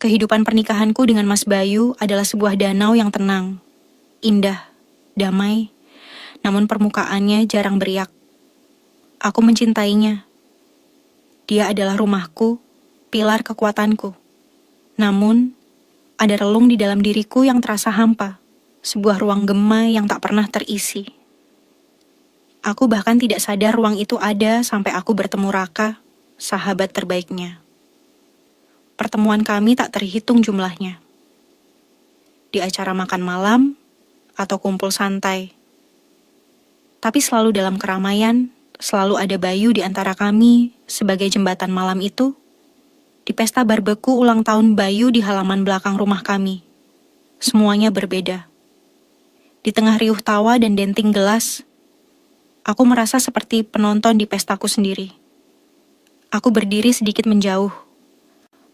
Kehidupan pernikahanku dengan Mas Bayu adalah sebuah danau yang tenang, indah, damai, namun permukaannya jarang beriak. Aku mencintainya. Dia adalah rumahku, pilar kekuatanku. Namun, ada relung di dalam diriku yang terasa hampa, sebuah ruang gema yang tak pernah terisi. Aku bahkan tidak sadar ruang itu ada sampai aku bertemu Raka, sahabat terbaiknya. Pertemuan kami tak terhitung jumlahnya. Di acara makan malam atau kumpul santai. Tapi selalu dalam keramaian, selalu ada Bayu di antara kami sebagai jembatan malam itu. Di pesta barbeku ulang tahun Bayu di halaman belakang rumah kami. Semuanya berbeda. Di tengah riuh tawa dan denting gelas, aku merasa seperti penonton di pestaku sendiri. Aku berdiri sedikit menjauh,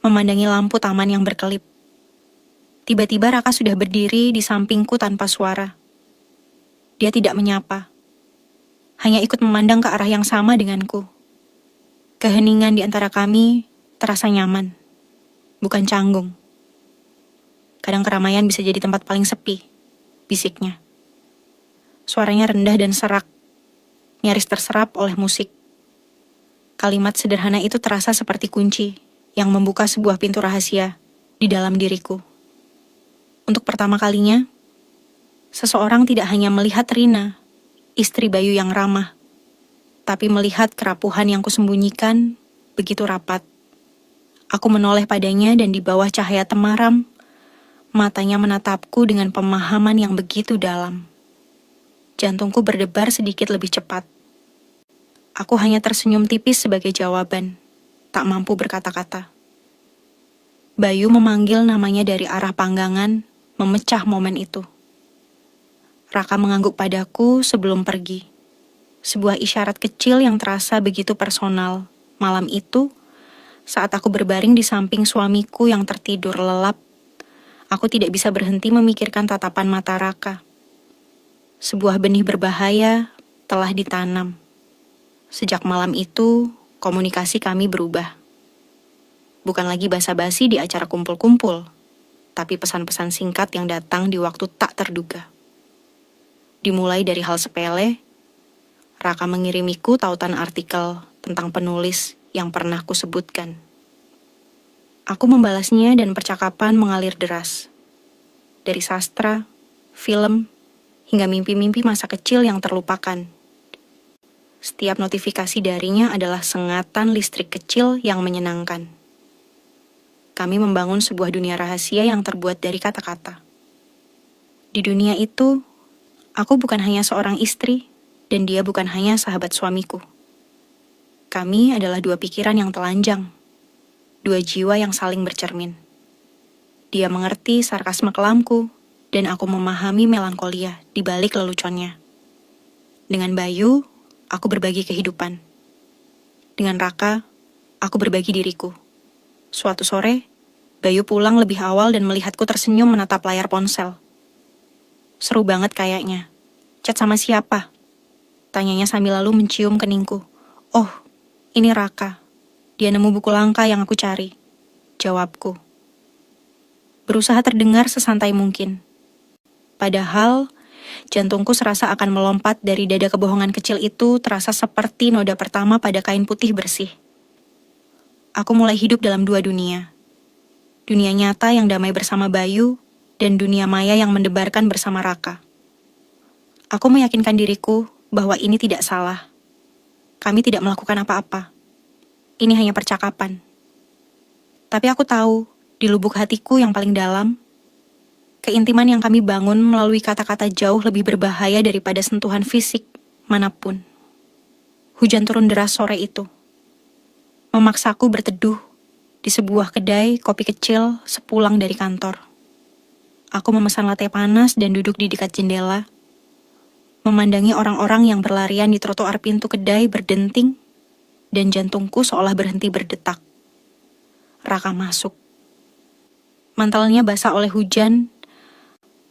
memandangi lampu taman yang berkelip. Tiba-tiba Raka sudah berdiri di sampingku tanpa suara. Dia tidak menyapa, hanya ikut memandang ke arah yang sama denganku. Keheningan di antara kami terasa nyaman, bukan canggung. Kadang keramaian bisa jadi tempat paling sepi, bisiknya. Suaranya rendah dan serak, nyaris terserap oleh musik. Kalimat sederhana itu terasa seperti kunci yang membuka sebuah pintu rahasia di dalam diriku. Untuk pertama kalinya, seseorang tidak hanya melihat Rina, istri Bayu yang ramah, tapi melihat kerapuhan yang kusembunyikan begitu rapat. Aku menoleh padanya dan di bawah cahaya temaram, matanya menatapku dengan pemahaman yang begitu dalam. Jantungku berdebar sedikit lebih cepat. Aku hanya tersenyum tipis sebagai jawaban, tak mampu berkata-kata. Bayu memanggil namanya dari arah panggangan, memecah momen itu. Raka mengangguk padaku sebelum pergi. Sebuah isyarat kecil yang terasa begitu personal. Malam itu, saat aku berbaring di samping suamiku yang tertidur lelap, aku tidak bisa berhenti memikirkan tatapan mata Raka. Sebuah benih berbahaya telah ditanam. Sejak malam itu, komunikasi kami berubah. Bukan lagi basa-basi di acara kumpul-kumpul, tapi pesan-pesan singkat yang datang di waktu tak terduga. Dimulai dari hal sepele, Raka mengirimiku tautan artikel tentang penulis yang pernah kusebutkan. Aku membalasnya dan percakapan mengalir deras. Dari sastra, film, hingga mimpi-mimpi masa kecil yang terlupakan. Setiap notifikasi darinya adalah sengatan listrik kecil yang menyenangkan. Kami membangun sebuah dunia rahasia yang terbuat dari kata-kata. Di dunia itu, aku bukan hanya seorang istri, dan dia bukan hanya sahabat suamiku. Kami adalah dua pikiran yang telanjang, dua jiwa yang saling bercermin. Dia mengerti sarkasme kelamku, dan aku memahami melankolia di balik leluconnya. Dengan Bayu, aku berbagi kehidupan. Dengan Raka, aku berbagi diriku. Suatu sore, Bayu pulang lebih awal dan melihatku tersenyum menatap layar ponsel. Seru banget kayaknya. Chat sama siapa? Tanyanya sambil lalu mencium keningku. Oh, ini Raka. Dia nemu buku langka yang aku cari. Jawabku. Berusaha terdengar sesantai mungkin. Padahal, jantungku serasa akan melompat dari dada kebohongan kecil itu terasa seperti noda pertama pada kain putih bersih. Aku mulai hidup dalam dua dunia. Dunia nyata yang damai bersama Bayu, dan dunia maya yang mendebarkan bersama Raka. Aku meyakinkan diriku bahwa ini tidak salah. Kami tidak melakukan apa-apa. Ini hanya percakapan. Tapi aku tahu, di lubuk hatiku yang paling dalam, keintiman yang kami bangun melalui kata-kata jauh lebih berbahaya daripada sentuhan fisik manapun. Hujan turun deras sore itu. Memaksaku berteduh di sebuah kedai kopi kecil sepulang dari kantor. Aku memesan latte panas dan duduk di dekat jendela, memandangi orang-orang yang berlarian di trotoar pintu kedai berdenting, dan jantungku seolah berhenti berdetak. Raka masuk. Mantelnya basah oleh hujan,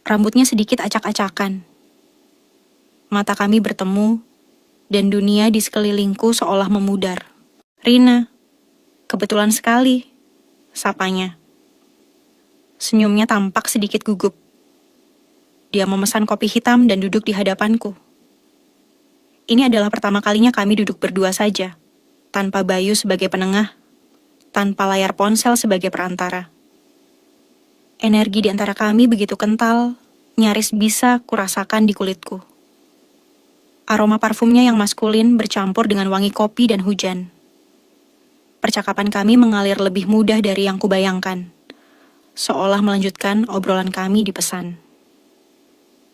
rambutnya sedikit acak-acakan. Mata kami bertemu, dan dunia di sekelilingku seolah memudar. Rina, kebetulan sekali, sapanya. Senyumnya tampak sedikit gugup. Dia memesan kopi hitam dan duduk di hadapanku. Ini adalah pertama kalinya kami duduk berdua saja, tanpa Bayu sebagai penengah, tanpa layar ponsel sebagai perantara. Energi di antara kami begitu kental, nyaris bisa kurasakan di kulitku. Aroma parfumnya yang maskulin bercampur dengan wangi kopi dan hujan. Percakapan kami mengalir lebih mudah dari yang kubayangkan, seolah melanjutkan obrolan kami di pesan.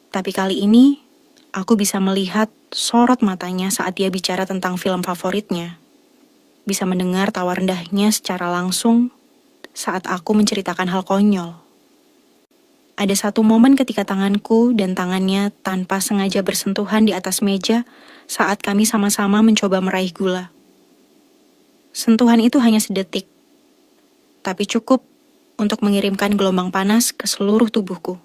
Tapi kali ini, aku bisa melihat sorot matanya saat dia bicara tentang film favoritnya. Bisa mendengar tawa rendahnya secara langsung saat aku menceritakan hal konyol. Ada satu momen ketika tanganku dan tangannya tanpa sengaja bersentuhan di atas meja saat kami sama-sama mencoba meraih gula. Sentuhan itu hanya sedetik, tapi cukup untuk mengirimkan gelombang panas ke seluruh tubuhku.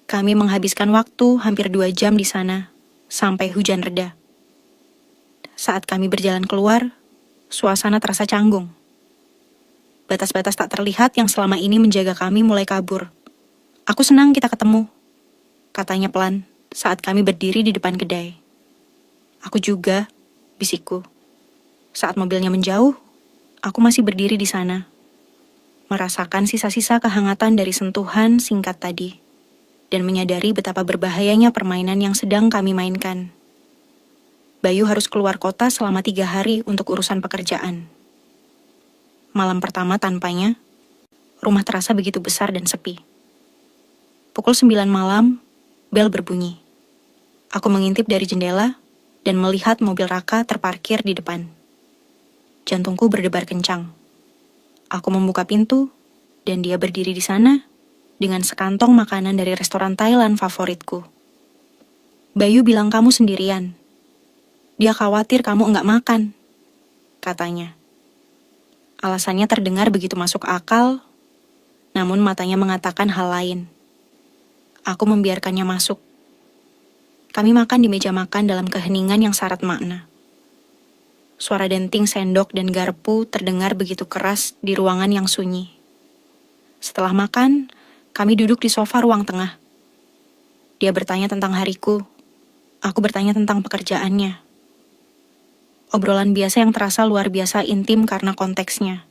Kami menghabiskan waktu hampir 2 jam di sana, sampai hujan reda. Saat kami berjalan keluar, suasana terasa canggung. Batas-batas tak terlihat yang selama ini menjaga kami mulai kabur. Aku senang kita ketemu, katanya pelan saat kami berdiri di depan kedai. Aku juga, bisikku. Saat mobilnya menjauh, aku masih berdiri di sana, merasakan sisa-sisa kehangatan dari sentuhan singkat tadi, dan menyadari betapa berbahayanya permainan yang sedang kami mainkan. Bayu harus keluar kota selama 3 hari untuk urusan pekerjaan. Malam pertama tanpanya, rumah terasa begitu besar dan sepi. Pukul 9 malam, bel berbunyi. Aku mengintip dari jendela dan melihat mobil Raka terparkir di depan. Jantungku berdebar kencang. Aku membuka pintu dan dia berdiri di sana dengan sekantong makanan dari restoran Thailand favoritku. Bayu bilang kamu sendirian. Dia khawatir kamu enggak makan, katanya. Alasannya terdengar begitu masuk akal, namun matanya mengatakan hal lain. Aku membiarkannya masuk. Kami makan di meja makan dalam keheningan yang syarat makna. Suara denting sendok dan garpu terdengar begitu keras di ruangan yang sunyi. Setelah makan, kami duduk di sofa ruang tengah. Dia bertanya tentang hariku. Aku bertanya tentang pekerjaannya. Obrolan biasa yang terasa luar biasa intim karena konteksnya.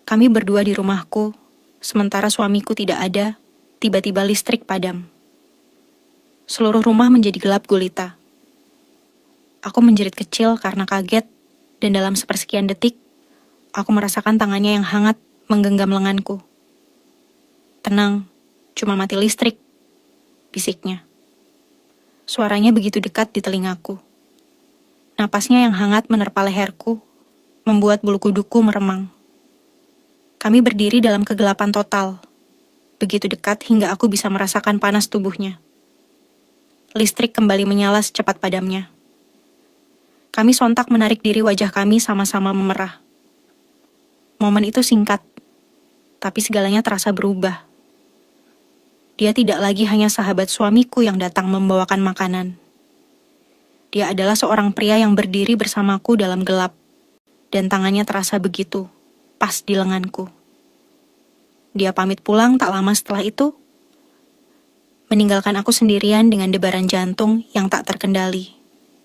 Kami berdua di rumahku, sementara suamiku tidak ada. Tiba-tiba listrik padam. Seluruh rumah menjadi gelap gulita. Aku menjerit kecil karena kaget, dan dalam sepersekian detik, aku merasakan tangannya yang hangat menggenggam lenganku. Tenang, cuma mati listrik, bisiknya. Suaranya begitu dekat di telingaku. Napasnya yang hangat menerpa leherku, membuat bulu kuduku meremang. Kami berdiri dalam kegelapan total. Begitu dekat hingga aku bisa merasakan panas tubuhnya. Listrik kembali menyala secepat padamnya. Kami sontak menarik diri, wajah kami sama-sama memerah. Momen itu singkat, tapi segalanya terasa berubah. Dia tidak lagi hanya sahabat suamiku yang datang membawakan makanan. Dia adalah seorang pria yang berdiri bersamaku dalam gelap, dan tangannya terasa begitu, pas di lenganku. Dia pamit pulang tak lama setelah itu, meninggalkan aku sendirian dengan debaran jantung yang tak terkendali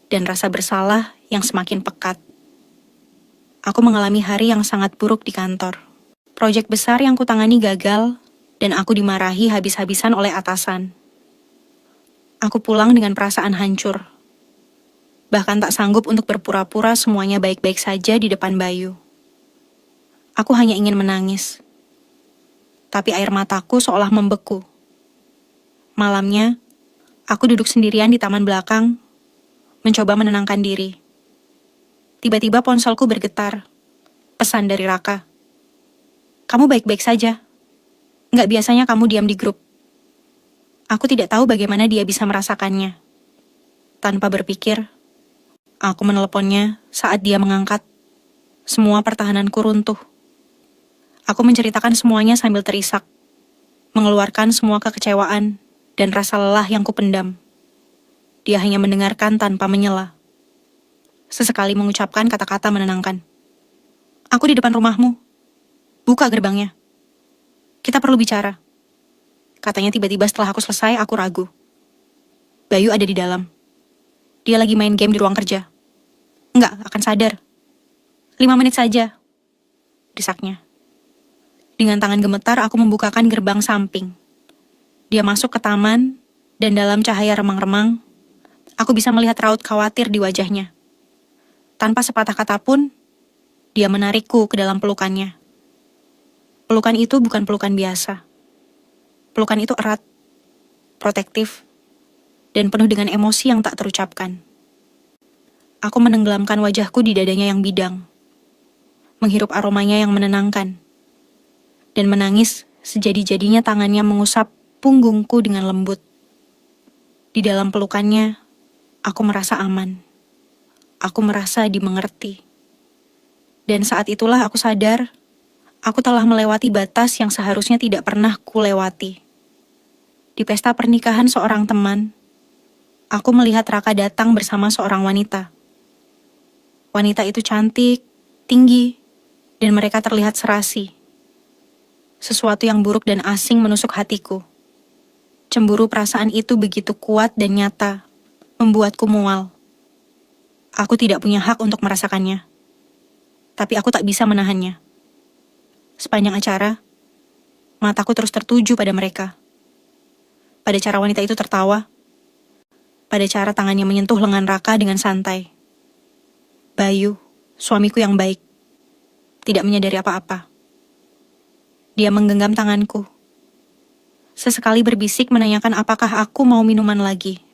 dan rasa bersalah yang semakin pekat. Aku mengalami hari yang sangat buruk di kantor. Proyek besar yang kutangani gagal dan aku dimarahi habis-habisan oleh atasan. Aku pulang dengan perasaan hancur. Bahkan tak sanggup untuk berpura-pura semuanya baik-baik saja di depan Bayu. Aku hanya ingin menangis. Tapi air mataku seolah membeku. Malamnya, aku duduk sendirian di taman belakang, mencoba menenangkan diri. Tiba-tiba ponselku bergetar. Pesan dari Raka. Kamu baik-baik saja. Nggak biasanya kamu diam di grup. Aku tidak tahu bagaimana dia bisa merasakannya. Tanpa berpikir, aku meneleponnya saat dia mengangkat. Semua pertahananku runtuh. Aku menceritakan semuanya sambil terisak, mengeluarkan semua kekecewaan dan rasa lelah yang kupendam. Dia hanya mendengarkan tanpa menyela. Sesekali mengucapkan kata-kata menenangkan. Aku di depan rumahmu. Buka gerbangnya. Kita perlu bicara. Katanya tiba-tiba setelah aku selesai, aku ragu. Bayu ada di dalam. Dia lagi main game di ruang kerja. Enggak, akan sadar. 5 menit saja. Desaknya. Dengan tangan gemetar, aku membukakan gerbang samping. Dia masuk ke taman, dan dalam cahaya remang-remang, aku bisa melihat raut khawatir di wajahnya. Tanpa sepatah kata pun, dia menarikku ke dalam pelukannya. Pelukan itu bukan pelukan biasa. Pelukan itu erat, protektif, dan penuh dengan emosi yang tak terucapkan. Aku menenggelamkan wajahku di dadanya yang bidang, menghirup aromanya yang menenangkan, dan menangis sejadi-jadinya tangannya mengusap punggungku dengan lembut. Di dalam pelukannya, aku merasa aman. Aku merasa dimengerti. Dan saat itulah aku sadar, aku telah melewati batas yang seharusnya tidak pernah kulewati. Di pesta pernikahan seorang teman, aku melihat Raka datang bersama seorang wanita. Wanita itu cantik, tinggi, dan mereka terlihat serasi. Sesuatu yang buruk dan asing menusuk hatiku. Cemburu perasaan itu begitu kuat dan nyata, membuatku mual. Aku tidak punya hak untuk merasakannya. Tapi aku tak bisa menahannya. Sepanjang acara, mataku terus tertuju pada mereka. Pada cara wanita itu tertawa. Pada cara tangannya menyentuh lengan Raka dengan santai. Bayu, suamiku yang baik, tidak menyadari apa-apa. Dia menggenggam tanganku. Sesekali berbisik menanyakan apakah aku mau minuman lagi.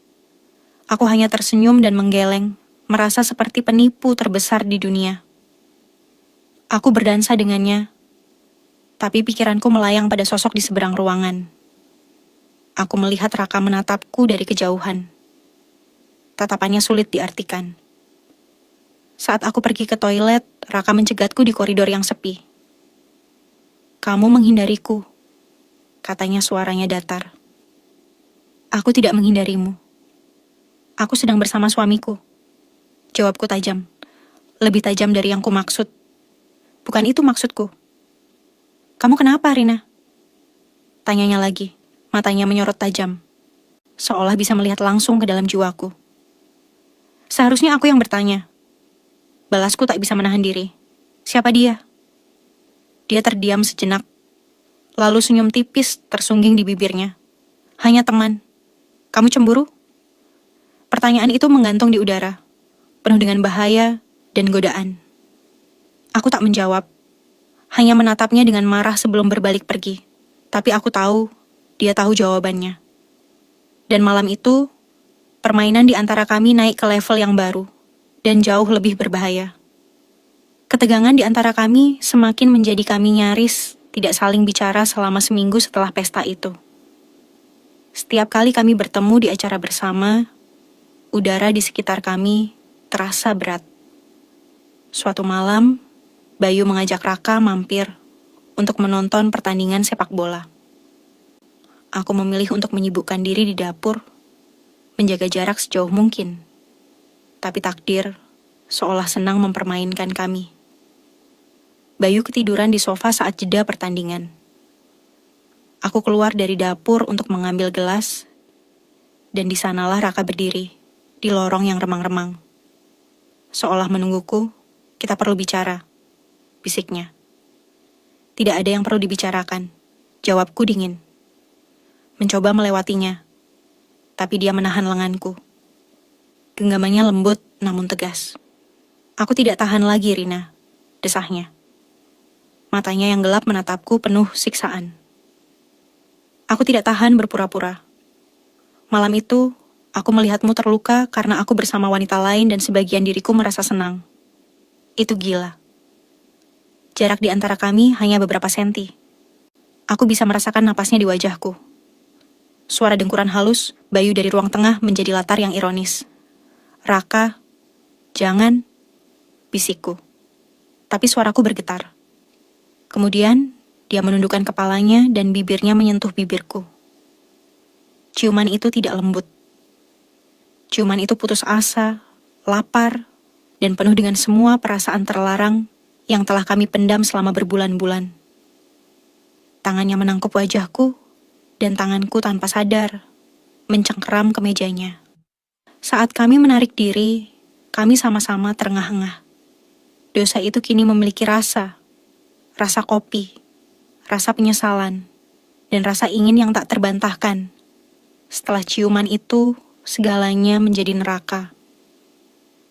Aku hanya tersenyum dan menggeleng, merasa seperti penipu terbesar di dunia. Aku berdansa dengannya, tapi pikiranku melayang pada sosok di seberang ruangan. Aku melihat Raka menatapku dari kejauhan. Tatapannya sulit diartikan. Saat aku pergi ke toilet, Raka mencegatku di koridor yang sepi. Kamu menghindariku, katanya suaranya datar. Aku tidak menghindarimu. Aku sedang bersama suamiku. Jawabku tajam. Lebih tajam dari yang kumaksud. Bukan itu maksudku. Kamu kenapa, Rina? Tanyanya lagi. Matanya menyorot tajam. Seolah bisa melihat langsung ke dalam jiwaku. Seharusnya aku yang bertanya. Balasku tak bisa menahan diri. Siapa dia? Dia terdiam sejenak. Lalu senyum tipis tersungging di bibirnya. Hanya teman. Kamu cemburu? Pertanyaan itu menggantung di udara. Penuh dengan bahaya dan godaan. Aku tak menjawab. Hanya menatapnya dengan marah sebelum berbalik pergi. Tapi aku tahu, dia tahu jawabannya. Dan malam itu, permainan di antara kami naik ke level yang baru. Dan jauh lebih berbahaya. Ketegangan di antara kami semakin menjadi kami nyaris tidak saling bicara selama seminggu setelah pesta itu. Setiap kali kami bertemu di acara bersama, udara di sekitar kami terasa berat. Suatu malam, Bayu mengajak Raka mampir untuk menonton pertandingan sepak bola. Aku memilih untuk menyibukkan diri di dapur, menjaga jarak sejauh mungkin. Tapi takdir seolah senang mempermainkan kami. Bayu ketiduran di sofa saat jeda pertandingan. Aku keluar dari dapur untuk mengambil gelas, dan di sanalah Raka berdiri, di lorong yang remang-remang. Seolah menungguku, kita perlu bicara, bisiknya. Tidak ada yang perlu dibicarakan, jawabku dingin. Mencoba melewatinya, tapi dia menahan lenganku. Genggamannya lembut namun tegas. Aku tidak tahan lagi, Rina, desahnya. Matanya yang gelap menatapku penuh siksaan. Aku tidak tahan berpura-pura. Malam itu, aku melihatmu terluka karena aku bersama wanita lain dan sebagian diriku merasa senang. Itu gila. Jarak di antara kami hanya beberapa senti. Aku bisa merasakan napasnya di wajahku. Suara dengkuran halus, Bayu dari ruang tengah menjadi latar yang ironis. Raka, jangan, bisikku. Tapi suaraku bergetar. Kemudian, dia menundukkan kepalanya dan bibirnya menyentuh bibirku. Ciuman itu tidak lembut. Ciuman itu putus asa, lapar, dan penuh dengan semua perasaan terlarang yang telah kami pendam selama berbulan-bulan. Tangannya menangkup wajahku, dan tanganku tanpa sadar mencengkeram ke mejanya. Saat kami menarik diri, kami sama-sama terengah-engah. Dosa itu kini memiliki rasa kopi, rasa penyesalan, dan rasa ingin yang tak terbantahkan. Setelah ciuman itu, segalanya menjadi neraka.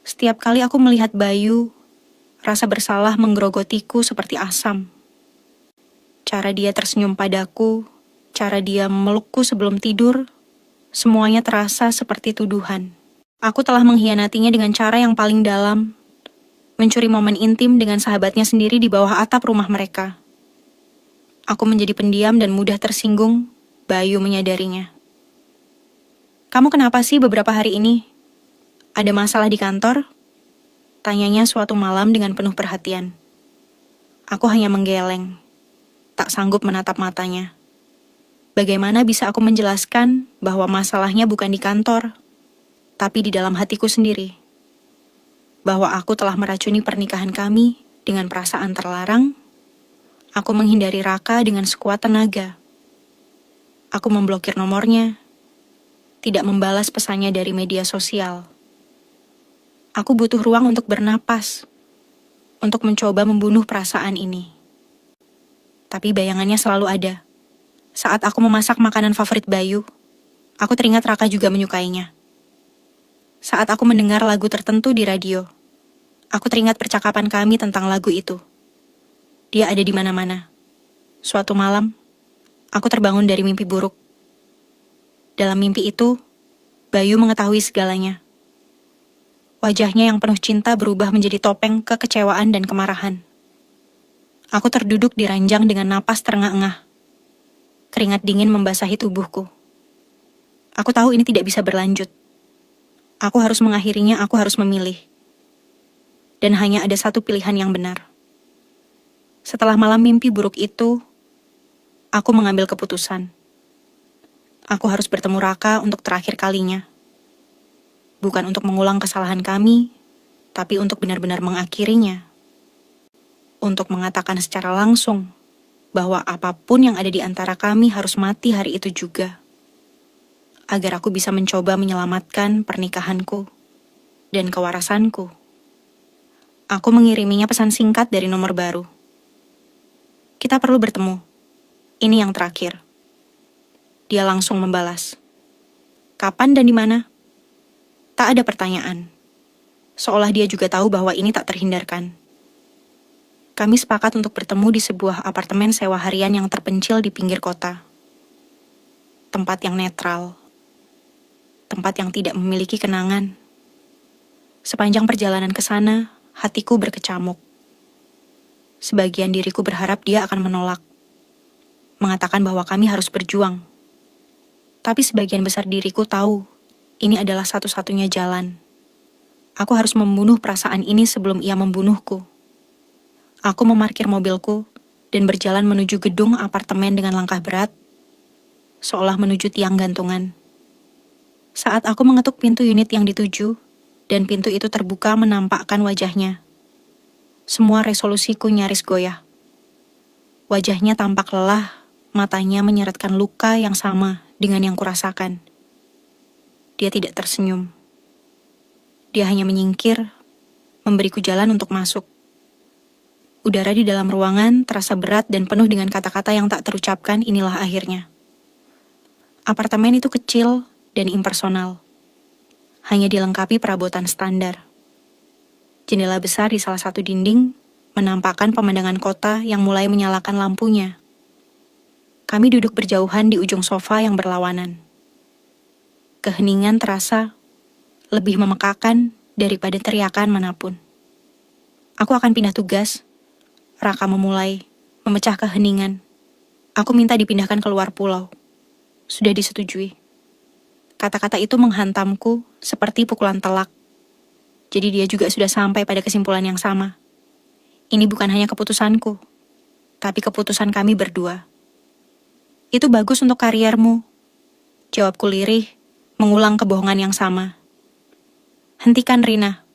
Setiap kali aku melihat Bayu, rasa bersalah menggerogotiku seperti asam. Cara dia tersenyum padaku, cara dia memelukku sebelum tidur, semuanya terasa seperti tuduhan. Aku telah mengkhianatinya dengan cara yang paling dalam, mencuri momen intim dengan sahabatnya sendiri di bawah atap rumah mereka. Aku menjadi pendiam dan mudah tersinggung, Bayu menyadarinya. "Kamu kenapa sih beberapa hari ini? Ada masalah di kantor?" Tanyanya suatu malam dengan penuh perhatian. Aku hanya menggeleng, tak sanggup menatap matanya. Bagaimana bisa aku menjelaskan bahwa masalahnya bukan di kantor, tapi di dalam hatiku sendiri? Bahwa aku telah meracuni pernikahan kami dengan perasaan terlarang. Aku menghindari Raka dengan sekuat tenaga. Aku memblokir nomornya, tidak membalas pesannya dari media sosial. Aku butuh ruang untuk bernapas, untuk mencoba membunuh perasaan ini. Tapi bayangannya selalu ada. Saat aku memasak makanan favorit Bayu, aku teringat Raka juga menyukainya. Saat aku mendengar lagu tertentu di radio, aku teringat percakapan kami tentang lagu itu. Dia ada di mana-mana. Suatu malam, aku terbangun dari mimpi buruk. Dalam mimpi itu, Bayu mengetahui segalanya. Wajahnya yang penuh cinta berubah menjadi topeng kekecewaan dan kemarahan. Aku terduduk di ranjang dengan napas terengah-engah. Keringat dingin membasahi tubuhku. Aku tahu ini tidak bisa berlanjut. Aku harus mengakhirinya, aku harus memilih. Dan hanya ada satu pilihan yang benar. Setelah malam mimpi buruk itu, aku mengambil keputusan. Aku harus bertemu Raka untuk terakhir kalinya. Bukan untuk mengulang kesalahan kami, tapi untuk benar-benar mengakhirinya. Untuk mengatakan secara langsung bahwa apapun yang ada di antara kami harus mati hari itu juga. Agar aku bisa mencoba menyelamatkan pernikahanku dan kewarasanku. Aku mengiriminya pesan singkat dari nomor baru. "Kita perlu bertemu. Ini yang terakhir." Dia langsung membalas. "Kapan dan di mana?" Tak ada pertanyaan. Seolah dia juga tahu bahwa ini tak terhindarkan. Kami sepakat untuk bertemu di sebuah apartemen sewa harian yang terpencil di pinggir kota. Tempat yang netral. Tempat yang tidak memiliki kenangan. Sepanjang perjalanan ke sana, hatiku berkecamuk. Sebagian diriku berharap dia akan menolak. Mengatakan bahwa kami harus berjuang. Tapi sebagian besar diriku tahu, ini adalah satu-satunya jalan. Aku harus membunuh perasaan ini sebelum ia membunuhku. Aku memarkir mobilku dan berjalan menuju gedung apartemen dengan langkah berat, seolah menuju tiang gantungan. Saat aku mengetuk pintu unit yang dituju, dan pintu itu terbuka menampakkan wajahnya. Semua resolusiku nyaris goyah. Wajahnya tampak lelah, matanya menyeretkan luka yang sama dengan yang kurasakan. Dia tidak tersenyum. Dia hanya menyingkir, memberiku jalan untuk masuk. Udara di dalam ruangan terasa berat dan penuh dengan kata-kata yang tak terucapkan. Inilah akhirnya. Apartemen itu kecil dan impersonal. Hanya dilengkapi perabotan standar. Jendela besar di salah satu dinding menampakkan pemandangan kota yang mulai menyalakan lampunya. Kami duduk berjauhan di ujung sofa yang berlawanan. Keheningan terasa lebih memekakan daripada teriakan manapun. Aku akan pindah tugas. Raka memulai memecah keheningan. Aku minta dipindahkan keluar pulau. Sudah disetujui. Kata-kata itu menghantamku seperti pukulan telak. Jadi dia juga sudah sampai pada kesimpulan yang sama. Ini bukan hanya keputusanku, tapi keputusan kami berdua. Itu bagus untuk kariermu. Jawabku lirih, mengulang kebohongan yang sama. Hentikan Rina,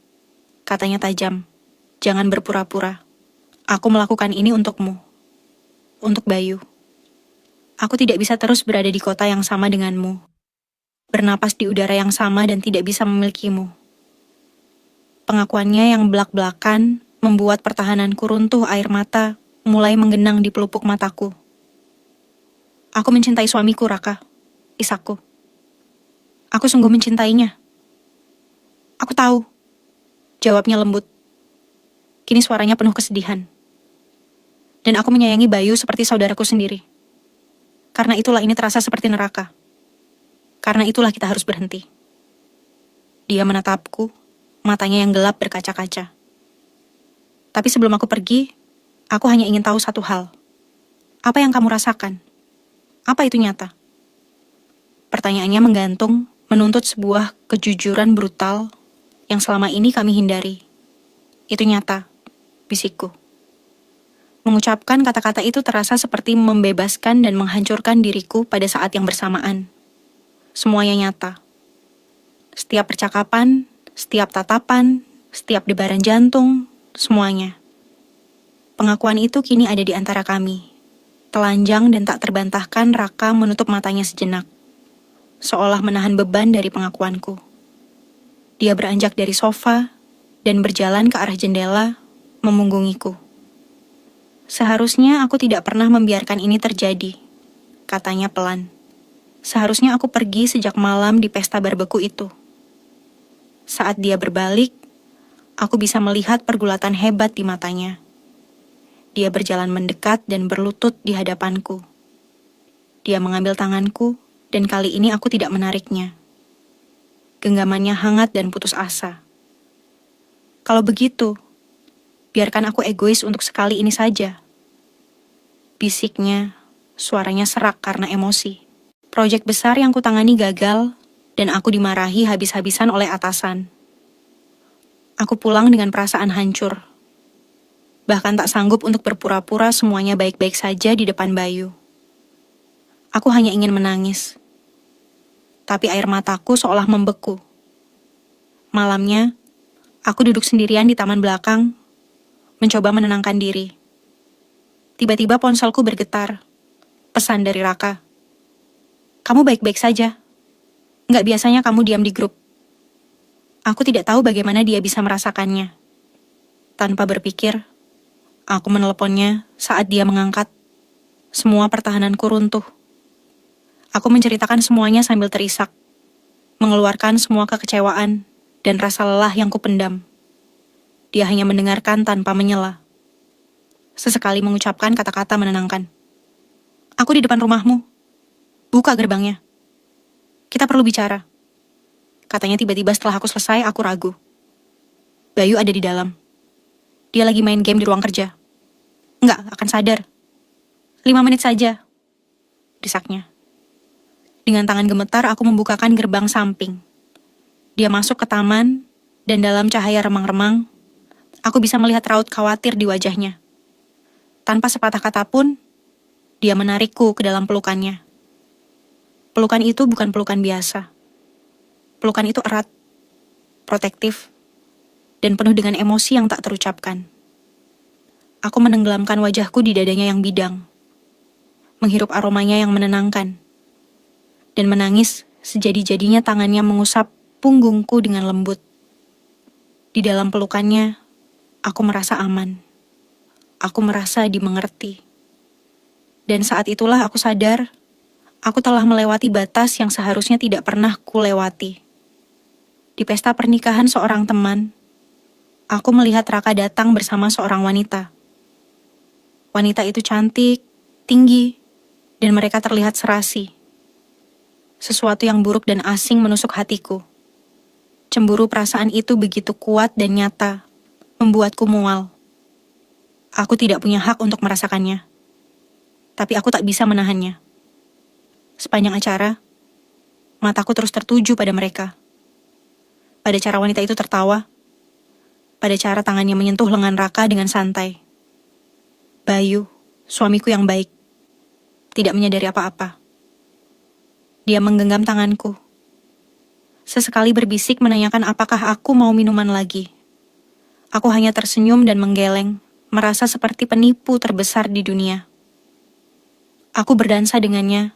katanya tajam. Jangan berpura-pura. Aku melakukan ini untukmu. Untuk Bayu. Aku tidak bisa terus berada di kota yang sama denganmu, bernapas di udara yang sama dan tidak bisa memilikimu. Pengakuannya yang belak-belakan membuat pertahananku runtuh, air mata mulai menggenang di pelupuk mataku. Aku mencintai suamiku, Raka, Isakku. Aku sungguh mencintainya. Aku tahu, jawabnya lembut. Kini suaranya penuh kesedihan. Dan aku menyayangi Bayu seperti saudaraku sendiri. Karena itulah ini terasa seperti neraka. Karena itulah kita harus berhenti. Dia menatapku, matanya yang gelap berkaca-kaca. Tapi sebelum aku pergi, aku hanya ingin tahu satu hal. Apa yang kamu rasakan? Apa itu nyata? Pertanyaannya menggantung, menuntut sebuah kejujuran brutal yang selama ini kami hindari. Itu nyata, bisikku. Mengucapkan kata-kata itu terasa seperti membebaskan dan menghancurkan diriku pada saat yang bersamaan. Semuanya nyata. Setiap percakapan, setiap tatapan, setiap debaran jantung, semuanya. Pengakuan itu kini ada di antara kami. Telanjang dan tak terbantahkan, Raka menutup matanya sejenak, seolah menahan beban dari pengakuanku. Dia beranjak dari sofa dan berjalan ke arah jendela, memunggungiku. Seharusnya aku tidak pernah membiarkan ini terjadi, katanya pelan. Seharusnya aku pergi sejak malam di pesta barbeku itu. Saat dia berbalik, aku bisa melihat pergulatan hebat di matanya. Dia berjalan mendekat dan berlutut di hadapanku. Dia mengambil tanganku, dan kali ini aku tidak menariknya. Genggamannya hangat dan putus asa. Kalau begitu, biarkan aku egois untuk sekali ini saja. Bisiknya, suaranya serak karena emosi. Proyek besar yang kutangani gagal, dan aku dimarahi habis-habisan oleh atasan. Aku pulang dengan perasaan hancur. Bahkan tak sanggup untuk berpura-pura semuanya baik-baik saja di depan Bayu. Aku hanya ingin menangis. Tapi air mataku seolah membeku. Malamnya, aku duduk sendirian di taman belakang, mencoba menenangkan diri. Tiba-tiba ponselku bergetar. Pesan dari Raka. Kamu baik-baik saja. Nggak biasanya kamu diam di grup. Aku tidak tahu bagaimana dia bisa merasakannya. Tanpa berpikir, aku meneleponnya saat dia mengangkat. Semua pertahananku runtuh. Aku menceritakan semuanya sambil terisak, mengeluarkan semua kekecewaan dan rasa lelah yang kupendam. Dia hanya mendengarkan tanpa menyela. Sesekali mengucapkan kata-kata menenangkan. Aku di depan rumahmu. Buka gerbangnya. Kita perlu bicara. Katanya tiba-tiba setelah aku selesai, aku ragu. Bayu ada di dalam. Dia lagi main game di ruang kerja. Enggak, akan sadar. 5 menit saja. Desaknya. Dengan tangan gemetar, aku membukakan gerbang samping. Dia masuk ke taman, dan dalam cahaya remang-remang, aku bisa melihat raut khawatir di wajahnya. Tanpa sepatah kata pun, dia menarikku ke dalam pelukannya. Pelukan itu bukan pelukan biasa. Pelukan itu erat, protektif, dan penuh dengan emosi yang tak terucapkan. Aku menenggelamkan wajahku di dadanya yang bidang, menghirup aromanya yang menenangkan, dan menangis sejadi-jadinya tangannya mengusap punggungku dengan lembut. Di dalam pelukannya, aku merasa aman. Aku merasa dimengerti. Dan saat itulah aku sadar, aku telah melewati batas yang seharusnya tidak pernah kulewati. Di pesta pernikahan seorang teman, aku melihat Raka datang bersama seorang wanita. Wanita itu cantik, tinggi, dan mereka terlihat serasi. Sesuatu yang buruk dan asing menusuk hatiku. Cemburu perasaan itu begitu kuat dan nyata, membuatku mual. Aku tidak punya hak untuk merasakannya. Tapi aku tak bisa menahannya. Sepanjang acara, mataku terus tertuju pada mereka. Pada cara wanita itu tertawa, pada cara tangannya menyentuh lengan Raka dengan santai. Bayu, suamiku yang baik, tidak menyadari apa-apa. Dia menggenggam tanganku. Sesekali berbisik menanyakan apakah aku mau minuman lagi. Aku hanya tersenyum dan menggeleng, merasa seperti penipu terbesar di dunia. Aku berdansa dengannya,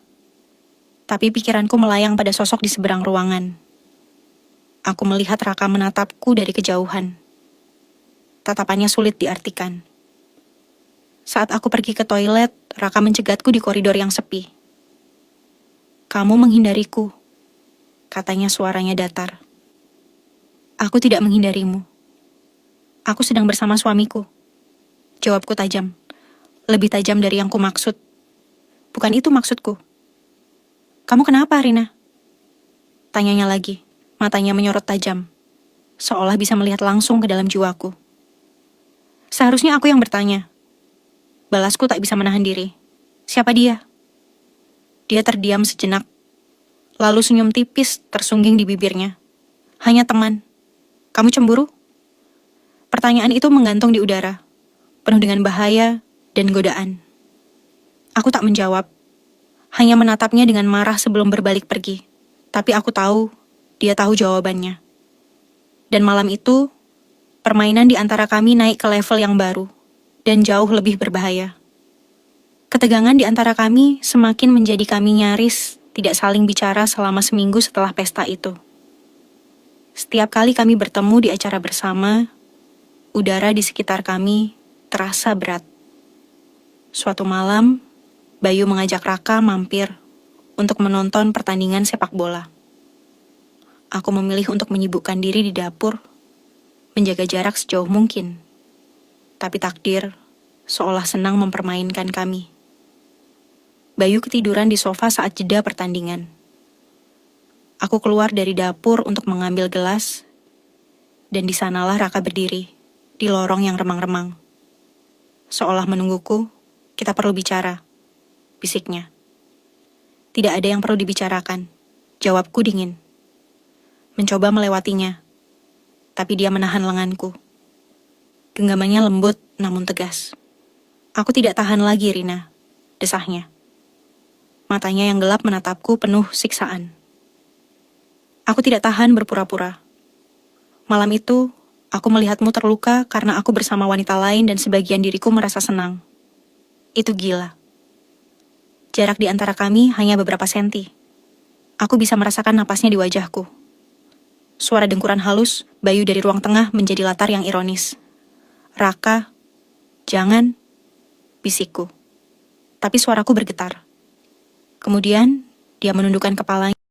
tapi pikiranku melayang pada sosok di seberang ruangan. Aku melihat Raka menatapku dari kejauhan. Tatapannya sulit diartikan. Saat aku pergi ke toilet, Raka mencegatku di koridor yang sepi. "Kamu menghindariku," katanya suaranya datar. "Aku tidak menghindarimu. Aku sedang bersama suamiku," jawabku tajam. Lebih tajam dari yang kumaksud. "Bukan itu maksudku." "Kamu kenapa, Rina?" Tanyanya lagi, matanya menyorot tajam, seolah bisa melihat langsung ke dalam jiwaku. Seharusnya aku yang bertanya. Balasku tak bisa menahan diri. "Siapa dia?" Dia terdiam sejenak, lalu senyum tipis tersungging di bibirnya. "Hanya teman." "Kamu cemburu?" Pertanyaan itu menggantung di udara, penuh dengan bahaya dan godaan. Aku tak menjawab, hanya menatapnya dengan marah sebelum berbalik pergi. Tapi aku tahu, dia tahu jawabannya. Dan malam itu, permainan di antara kami naik ke level yang baru, dan jauh lebih berbahaya. Ketegangan di antara kami semakin menjadi kami nyaris tidak saling bicara selama seminggu setelah pesta itu. Setiap kali kami bertemu di acara bersama, udara di sekitar kami terasa berat. Suatu malam, Bayu mengajak Raka mampir untuk menonton pertandingan sepak bola. Aku memilih untuk menyibukkan diri di dapur, menjaga jarak sejauh mungkin. Tapi takdir seolah senang mempermainkan kami. Bayu ketiduran di sofa saat jeda pertandingan. Aku keluar dari dapur untuk mengambil gelas, dan di sanalah Raka berdiri, di lorong yang remang-remang. Seolah menungguku, "Kita perlu bicara," bisiknya. "Tidak ada yang perlu dibicarakan," jawabku dingin. Mencoba melewatinya, tapi dia menahan lenganku. Genggamannya lembut namun tegas. "Aku tidak tahan lagi, Rina," desahnya. Matanya yang gelap menatapku penuh siksaan. "Aku tidak tahan berpura-pura. Malam itu, aku melihatmu terluka karena aku bersama wanita lain dan sebagian diriku merasa senang. Itu gila. Jarak di antara kami hanya beberapa senti. Aku bisa merasakan napasnya di wajahku." Suara dengkuran halus, Bayu dari ruang tengah menjadi latar yang ironis. "Raka, jangan," bisikku. Tapi suaraku bergetar. Kemudian, dia menundukkan kepalanya.